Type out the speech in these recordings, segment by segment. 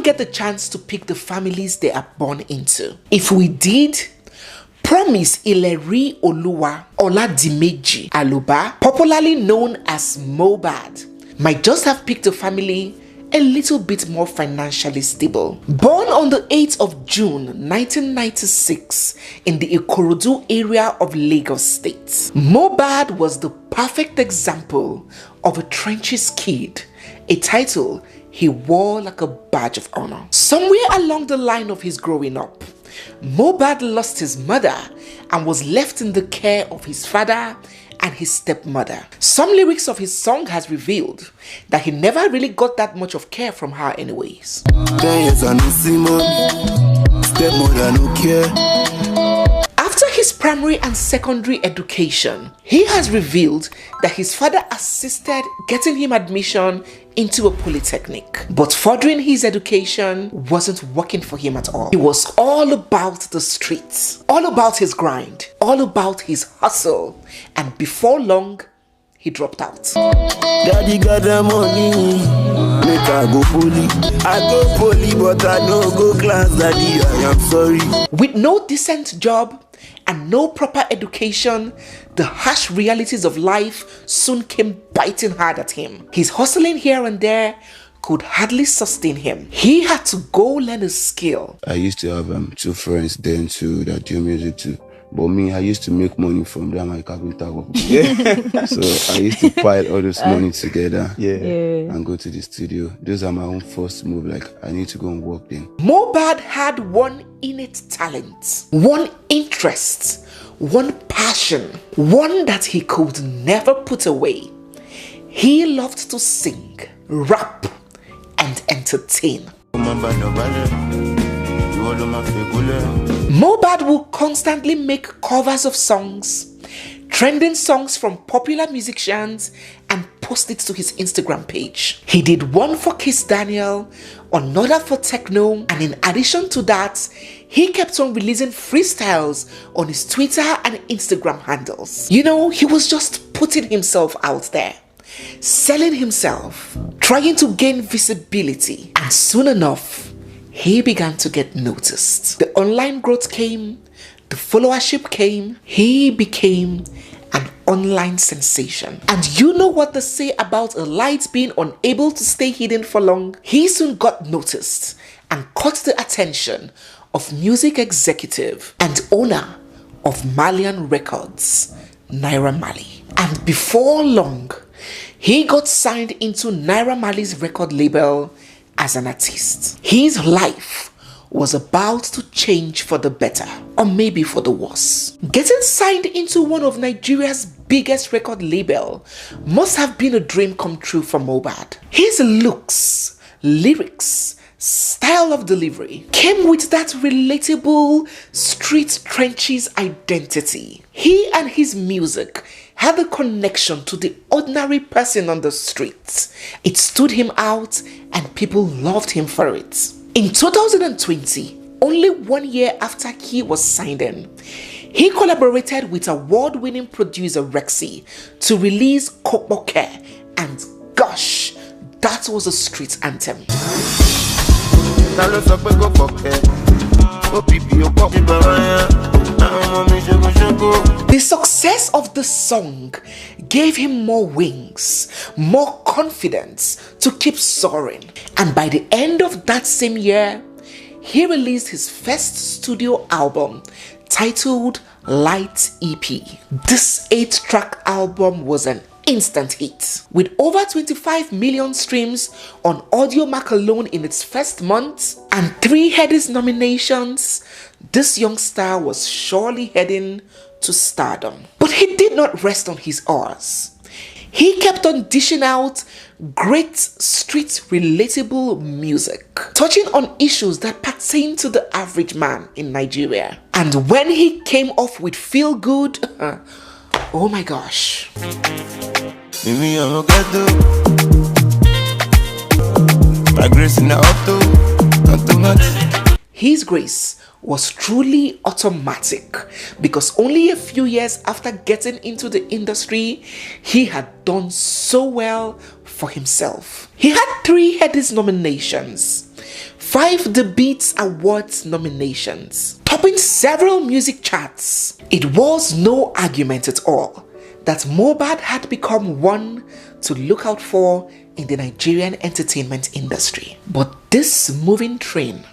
don't get the chance to pick the families they are born into. If we did, Promise Ileri Oluwa Oladimeji Aloba, popularly known as MOHBAD, might just have picked a family a little bit more financially stable. Born on the 8th of June 1996 in the Ikorodu area of Lagos State, MOHBAD was the perfect example of a trenches kid, a title he wore like a badge of honor. Somewhere along the line of his growing up, MOHBAD lost his mother and was left in the care of his father and his stepmother. Some lyrics of his song has revealed that he never really got that much of care from her anyways. 10 years I no see money, stepmother no care. After his primary and secondary education, he has revealed that his father assisted getting him admission into a polytechnic. But furthering his education wasn't working for him at all. He was all about the streets, all about his grind, all about his hustle, and before long, he dropped out. Daddy got the money, make I go poly. I go poly, but I no go class, daddy, I am sorry. With no decent job and no proper education, the harsh realities of life soon came biting hard at him. His hustling here and there could hardly sustain him. He had to go learn a skill. I used to have 2 friends then too that do music too. But me, I used to make money from them, my carpenter work. So I used to pile all this money together and go to the studio. Those are my own first move, like I need to go and work then. MOHBAD had one innate talent, one interest, one passion, one that he could never put away. He loved to sing, rap, and entertain. MOHBAD will constantly make covers of songs, trending songs from popular musicians, and post it to his Instagram page. He did one for Kiss Daniel, another for Techno, and in addition to that, he kept on releasing freestyles on his Twitter and Instagram handles. You know, he was just putting himself out there, selling himself, trying to gain visibility, and soon enough, he began to get noticed. The online growth came, the followership came, he became an online sensation. And you know what they say about a light being unable to stay hidden for long? He soon got noticed and caught the attention of music executive and owner of Malian Records, Naira Marley. And before long, he got signed into Naira Marley's record label as an artist. His life was about to change for the better, or maybe for the worse. Getting signed into one of Nigeria's biggest record label must have been a dream come true for MOHBAD. His looks, lyrics, style of delivery came with that relatable street trenches identity. He and his music had a connection to the ordinary person on the streets. It stood him out and people loved him for it. In 2020, only 1 year after he was signed in, he collaborated with award-winning producer Rexy to release Kopoke, and gosh, that was a street anthem. The success of the song gave him more wings, more confidence to keep soaring. And by the end of that same year, he released his first studio album titled Light EP. This 8-track album was an instant hit. With over 25 million streams on Audiomack alone in its first month and 3 Headies nominations, this young star was surely heading to stardom. But he did not rest on his oars. He kept on dishing out great street relatable music, touching on issues that pertain to the average man in Nigeria. And when he came off with Feel Good, oh my gosh. His grace was truly automatic because only a few years after getting into the industry, he had done so well for himself. He had 3 Headies nominations, 5 Dēãth Awards nominations, topping several music charts. It was no argument at all that MOHBAD had become one to look out for in the Nigerian entertainment industry. But this moving train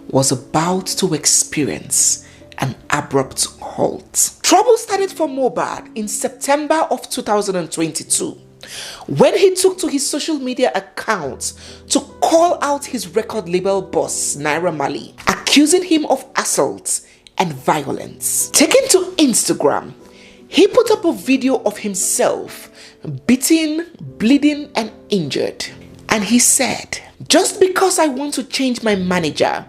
was about to experience an abrupt halt. Trouble started for MOHBAD in September of 2022 when he took to his social media accounts to call out his record label boss Naira Marley, accusing him of assault and violence. Taken to Instagram, he put up a video of himself beaten, bleeding and injured. And he said, "Just because I want to change my manager,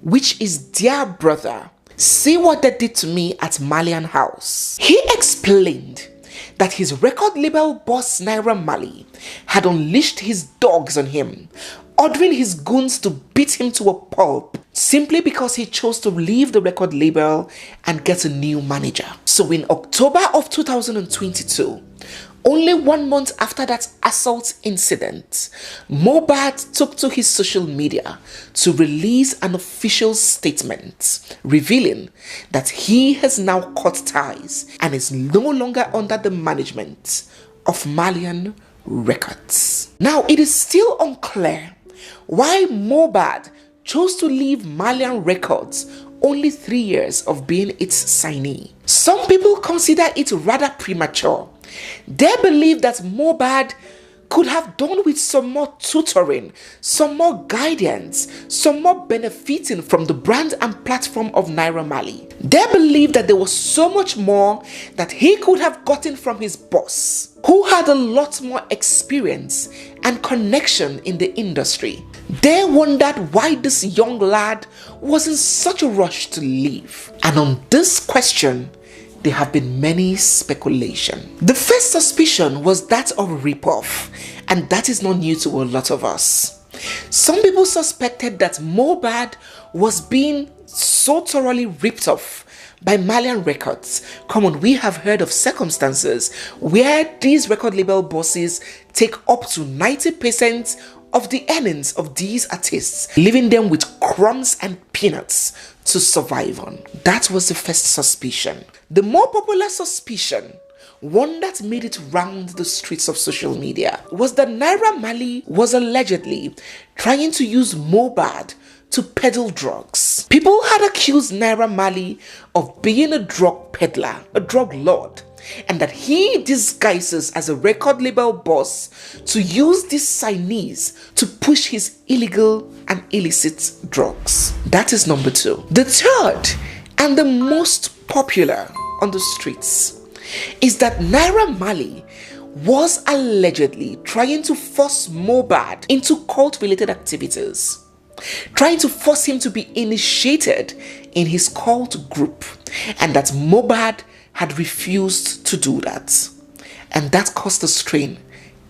which is their brother, see what they did to me at Malian House." He explained that his record label boss Naira Marley had unleashed his dogs on him, ordering his goons to beat him to a pulp simply because he chose to leave the record label and get a new manager. So in October of 2022, only 1 month after that assault incident, MOHBAD took to his social media to release an official statement revealing that he has now cut ties and is no longer under the management of Malian Records. Now, it is still unclear why MOHBAD chose to leave Malian Records only 3 years of being its signee. Some people consider it rather premature. They believe that MOHBAD could have done with some more tutoring, some more guidance, some more benefiting from the brand and platform of Naira Marley. They believe that there was so much more that he could have gotten from his boss, who had a lot more experience and connection in the industry. They wondered why this young lad was in such a rush to leave. And on this question, there have been many speculation. The first suspicion was that of ripoff, and that is not new to a lot of us. Some people suspected that MOHBAD was being so thoroughly ripped off by Malian Records. Come on, we have heard of circumstances where these record label bosses take up to 90% of the earnings of these artists, leaving them with crumbs and peanuts to survive on. That was the first suspicion. The more popular suspicion, one that made it round the streets of social media, was that Naira Marley was allegedly trying to use MOHBAD to peddle drugs. People had accused Naira Marley of being a drug peddler, a drug lord, and that he disguises as a record label boss to use these signees to push his illegal and illicit drugs. That is number 2. The third and the most popular on the streets is that Naira Marley was allegedly trying to force MOHBAD into cult-related activities, trying to force him to be initiated in his cult group, and that MOHBAD had refused to do that. And that caused a strain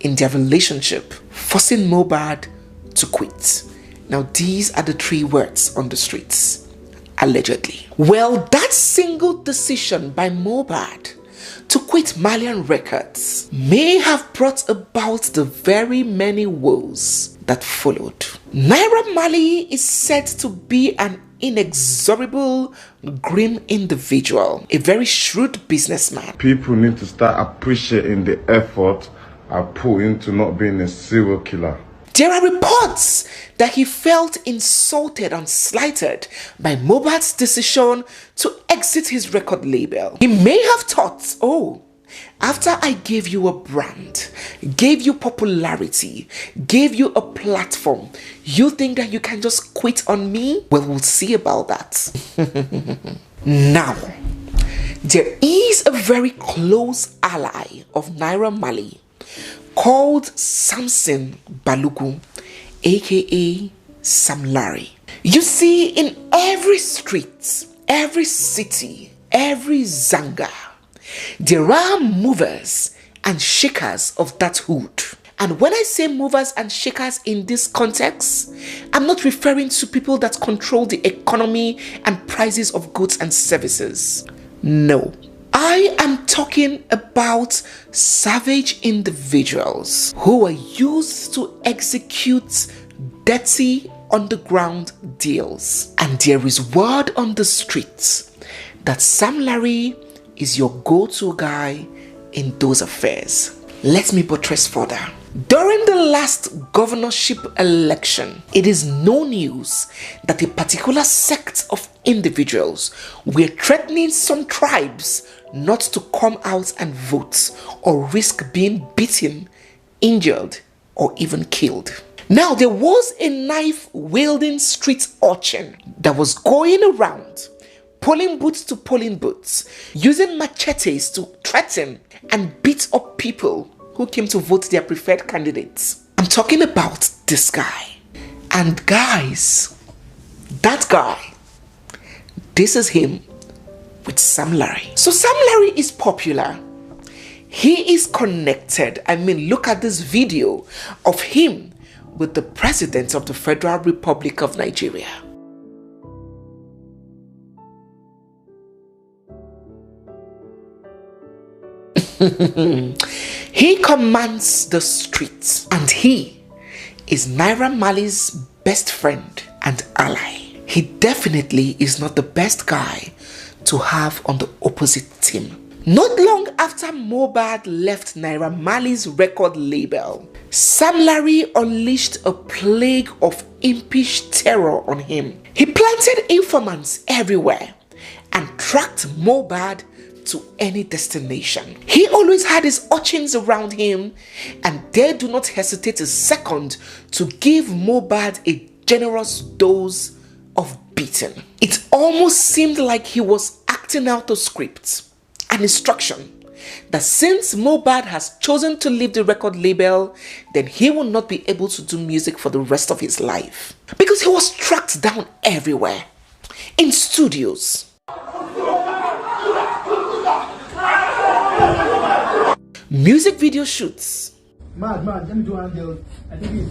in their relationship, forcing MOHBAD to quit. Now, these are the 3 words on the streets: allegedly. Well, that single decision by MOHBAD to quit Malian Records may have brought about the very many woes that followed. Naira Marley is said to be an inexorable, grim individual, a very shrewd businessman. People need to start appreciating the effort I put into not being a serial killer. There are reports that he felt insulted and slighted by MOHBAD's decision to exit his record label. He may have thought, oh, after I gave you a brand, gave you popularity, gave you a platform, you think that you can just quit on me? Well, we'll see about that. Now, there is a very close ally of Naira Marley called Samson Balugu, aka Sam Larry. You see, in every street, every city, every zanga, there are movers and shakers of that hood. And when I say movers and shakers in this context, I'm not referring to people that control the economy and prices of goods and services. No. I am talking about savage individuals who are used to execute dirty, underground deals. And there is word on the streets that Sam Larry is your go-to guy in those affairs. Let me buttress further. During the last governorship election, it is no news that a particular sect of individuals were threatening some tribes not to come out and vote or risk being beaten, injured, or even killed. Now, there was a knife-wielding street urchin that was going around polling booths to polling booths, using machetes to threaten and beat up people who came to vote their preferred candidates. I'm talking about this guy. And guys, that guy, this is him with Sam Larry. So Sam Larry is popular. He is connected. I mean, look at this video of him with the President of the Federal Republic of Nigeria. He commands the streets, and he is Naira Marley's best friend and ally. He definitely is not the best guy to have on the opposite team. Not long after MOHBAD left Naira Marley's record label, Sam Larry unleashed a plague of impish terror on him. He planted informants everywhere and tracked MOHBAD to any destination. He always had his urchins around him, and they do not hesitate a second to give MOHBAD a generous dose of beating. It almost seemed like he was acting out a script, an instruction that since MOHBAD has chosen to leave the record label, then he will not be able to do music for the rest of his life, because he was tracked down everywhere, in studios, music video shoots, Mad, let me do one deal. I think it's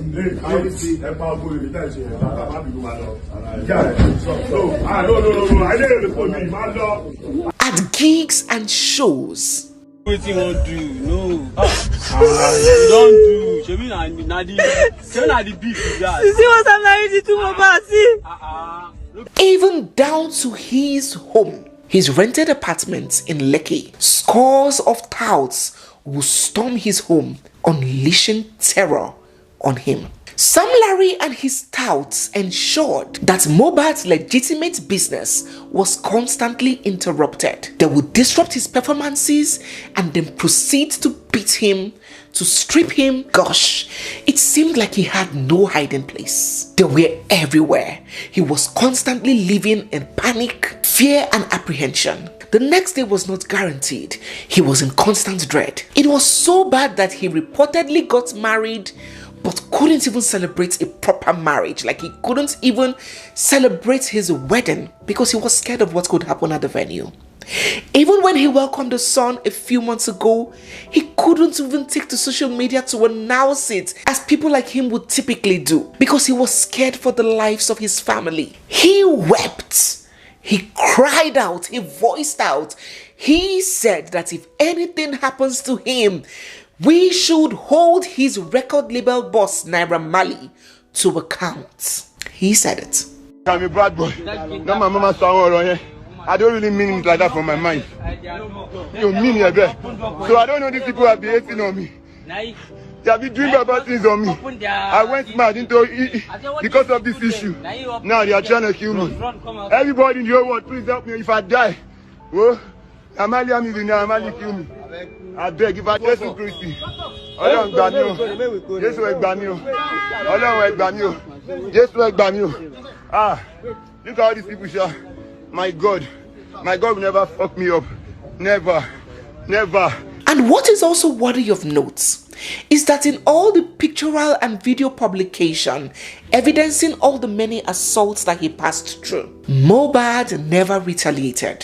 at gigs and shows. What you want to do? No. You don't do. You mean the beef that. You see what I'm married to, Mama? Even down to his home, his rented apartment in Lekki. Scores of touts will storm his home, unleashing terror on him. Sam Larry and his touts ensured that MOHBAD's legitimate business was constantly interrupted. They would disrupt his performances and then proceed to beat him, to strip him. Gosh, it seemed like he had no hiding place. They were everywhere. He was constantly living in panic, fear, and apprehension. The next day was not guaranteed. He was in constant dread. It was so bad that he reportedly got married but couldn't even celebrate a proper marriage. Like, he couldn't even celebrate his wedding because he was scared of what could happen at the venue. Even when he welcomed the son a few months ago, he couldn't even take to social media to announce it as people like him would typically do, because he was scared for the lives of his family. He wept. He cried out. He voiced out. He said that if anything happens to him, we should hold his record label boss, Naira Marley, to account. He said it. I'm a bad boy. No, my mama saw I don't really mean it like that from my mind. You mean it, so I don't know these people have been hating on me. They have been doing bad things on me. I went mad into it because of this issue. Now they are trying to kill me. Everybody in the whole world, please help me if I die. Oh, Amalia kill me. I beg, if I just to Christy. Ọlọ́run gbà mí o. Jésù ẹ gbà mí o. Ọlọ́run ẹ gbà mí o. Jésù ẹ gbà mí o. Look at all these people, sha. My God will never fuck me up. Never. And what is also worthy of note is that in all the pictorial and video publication evidencing all the many assaults that he passed through, MOHBAD never retaliated.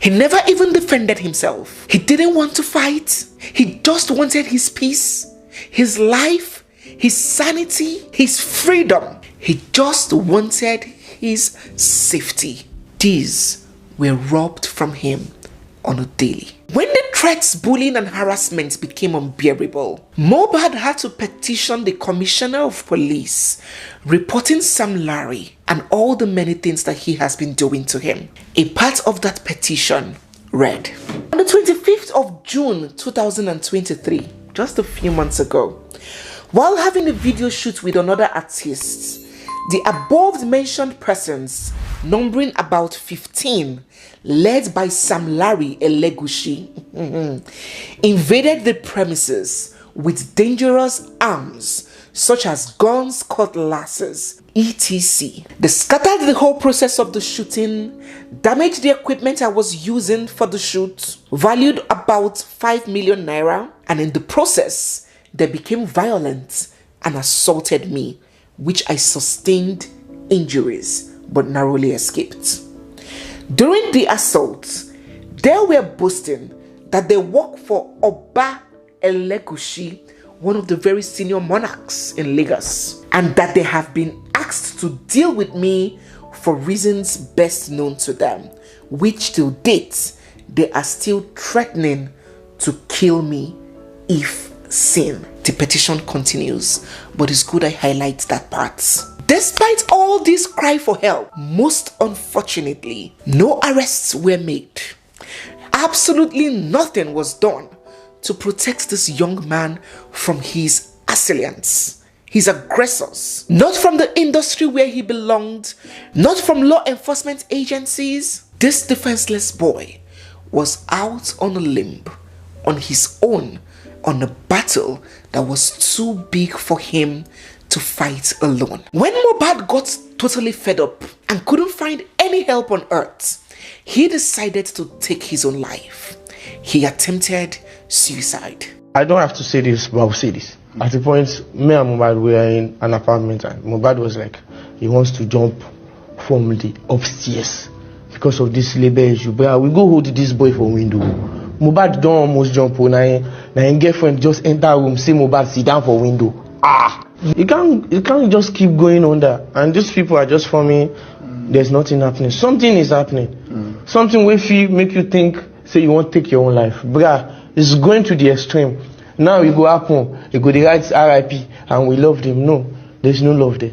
He never even defended himself. He didn't want to fight. He just wanted his peace, his life, his sanity, his freedom. He just wanted his safety. These were robbed from him on a daily. When the threats, bullying, and harassment became unbearable. MOHBAD had to petition the Commissioner of Police, reporting Sam Larry and all the many things that he has been doing to him. A part of that petition read, on the 25th of June 2023, just a few months ago, while having a video shoot with another artist, the above mentioned persons, numbering about 15, led by Sam Larry Elegushi, invaded the premises with dangerous arms such as guns, cutlasses, etc. They scattered the whole process of the shooting, damaged the equipment I was using for the shoot, valued about 5 million naira, and in the process, they became violent and assaulted me, which I sustained injuries but narrowly escaped. During the assault, they were boasting that they work for Oba Elegushi, one of the very senior monarchs in Lagos, and that they have been asked to deal with me for reasons best known to them, which till date, they are still threatening to kill me if seen. The petition continues, but it's good I highlight that part. Despite all this cry for help, most unfortunately, no arrests were made. Absolutely nothing was done to protect this young man from his assailants, his aggressors. Not from the industry where he belonged, not from law enforcement agencies. This defenseless boy was out on a limb, on his own, on a battle that was too big for him to fight alone. When MOHBAD got totally fed up and couldn't find any help on earth, he decided to take his own life. He attempted suicide. I don't have to say this, but I'll say this. At the point, me and MOHBAD were in an apartment, and MOHBAD was like, he wants to jump from the upstairs because of this labor issue. But we go hold this boy for window. MOHBAD don't almost jump. Now his girlfriend just enter room, see MOHBAD sit down for window. You can't just keep going on that. And these people are just forming. There's nothing happening. Something is happening. Something will make you think, say you won't take your own life. Bruh, it's going to the extreme. Now you go happen, you go the right RIP, and we love them. No, there's no love there.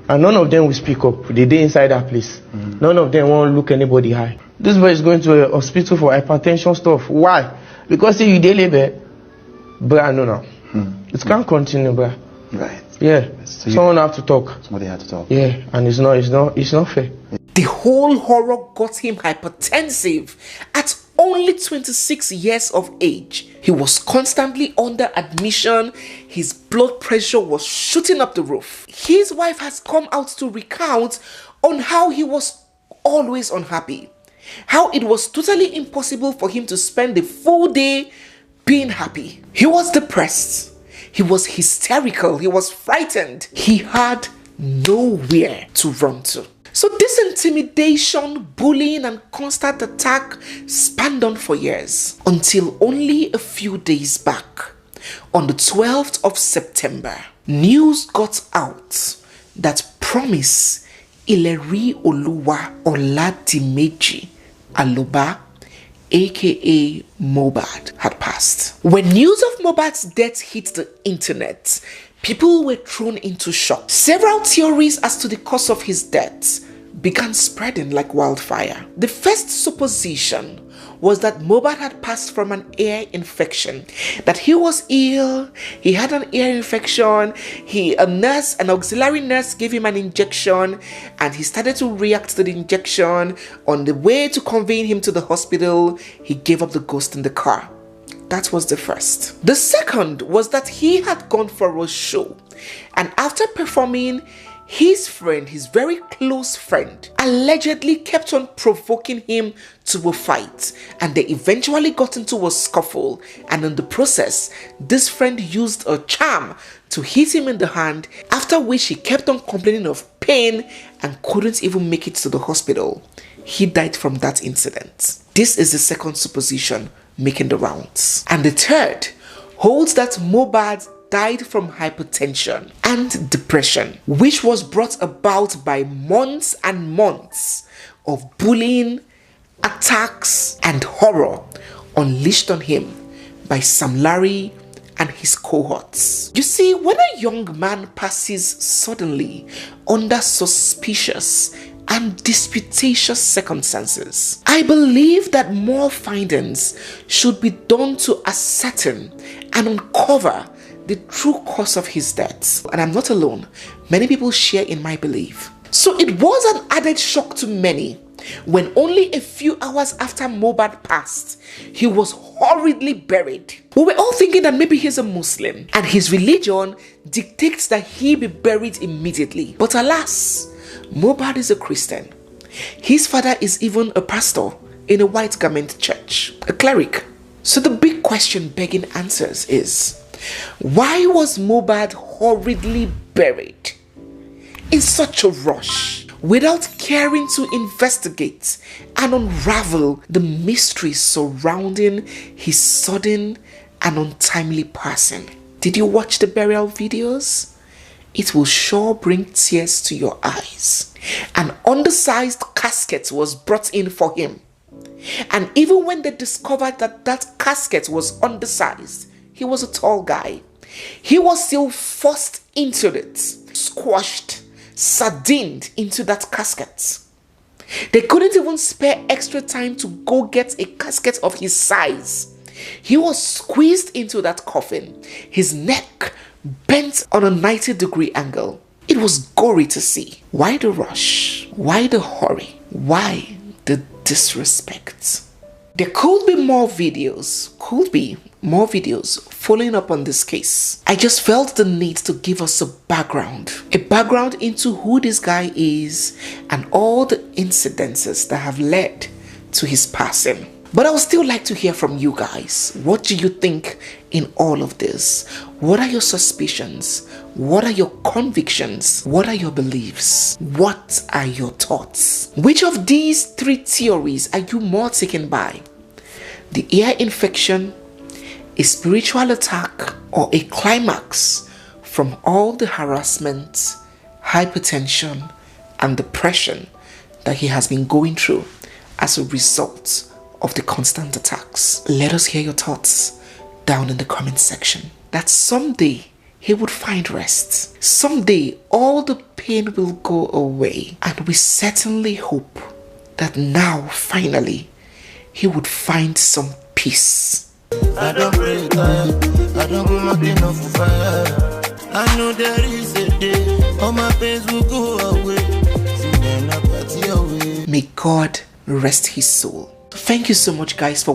And none of them will speak up. They inside that place. None of them won't look anybody high. This boy is going to a hospital for hypertension stuff. Why? Because say you labor. Bruh, no. It can't continue, bruh. Right. Yeah. So someone have to talk. Somebody had to talk. Yeah, and it's not fair. The whole horror got him hypertensive at only 26 years of age. He was constantly under admission. His blood pressure was shooting up the roof. His wife has come out to recount on how he was always unhappy. How it was totally impossible for him to spend the full day being happy. He was depressed. He was hysterical. He was frightened. He had nowhere to run to. So this intimidation, bullying, and constant attack spanned on for years until only a few days back, on the 12th of September, news got out that Promise Ileri Oluwa Oladimeji Aloba, aka MOHBAD, had passed. When news of MOHBAD's death hit the internet, people were thrown into shock. Several theories as to the cause of his death began spreading like wildfire. The first supposition was that MOHBAD had passed from an ear infection, that he was ill, he had an ear infection, an auxiliary nurse gave him an injection, and he started to react to the injection. On the way to conveying him to the hospital, he gave up the ghost in the car. That was the first. The second was that he had gone for a show, and after performing, his friend, his very close friend, allegedly kept on provoking him to a fight, and they eventually got into a scuffle, and in the process, this friend used a charm to hit him in the hand, after which he kept on complaining of pain and couldn't even make it to the hospital. He died from that incident. This is the second supposition making the rounds. And the third holds that MOHBAD died from hypertension and depression, which was brought about by months and months of bullying, attacks, and horror unleashed on him by Sam Larry and his cohorts. You see, when a young man passes suddenly under suspicious and disputatious circumstances, I believe that more findings should be done to ascertain and uncover the true cause of his death. And I'm not alone. Many people share in my belief. So it was an added shock to many when only a few hours after MOHBAD passed, he was horridly buried. We were all thinking that maybe he's a Muslim and his religion dictates that he be buried immediately. But alas, MOHBAD is a Christian. His father is even a pastor in a white garment church, a cleric. So the big question begging answers is, why was MOHBAD horridly buried in such a rush, without caring to investigate and unravel the mysteries surrounding his sudden and untimely passing? Did you watch the burial videos? It will sure bring tears to your eyes. An undersized casket was brought in for him. And even when they discovered that that casket was undersized, he was a tall guy, he was still forced into it, squashed, sardined into that casket. They couldn't even spare extra time to go get a casket of his size. He was squeezed into that coffin, his neck bent on a 90-degree angle. It was gory to see. Why the rush? Why the hurry? Why the disrespect? There could be more videos, following up on this case. I just felt the need to give us a background into who this guy is and all the incidences that have led to his passing. But I would still like to hear from you guys. What do you think in all of this? What are your suspicions? What are your convictions? What are your beliefs? What are your thoughts? Which of these three theories are you more taken by? The ear infection, a spiritual attack, or a climax from all the harassment, hypertension, and depression that he has been going through as a result of the constant attacks? Let us hear your thoughts down in the comment section. That someday he would find rest. Someday all the pain will go away. And we certainly hope that now finally he would find some peace. I don't pray, I don't go nothing off fire. I know there is a day all my pains will go away. May God rest his soul. Thank you so much, guys, for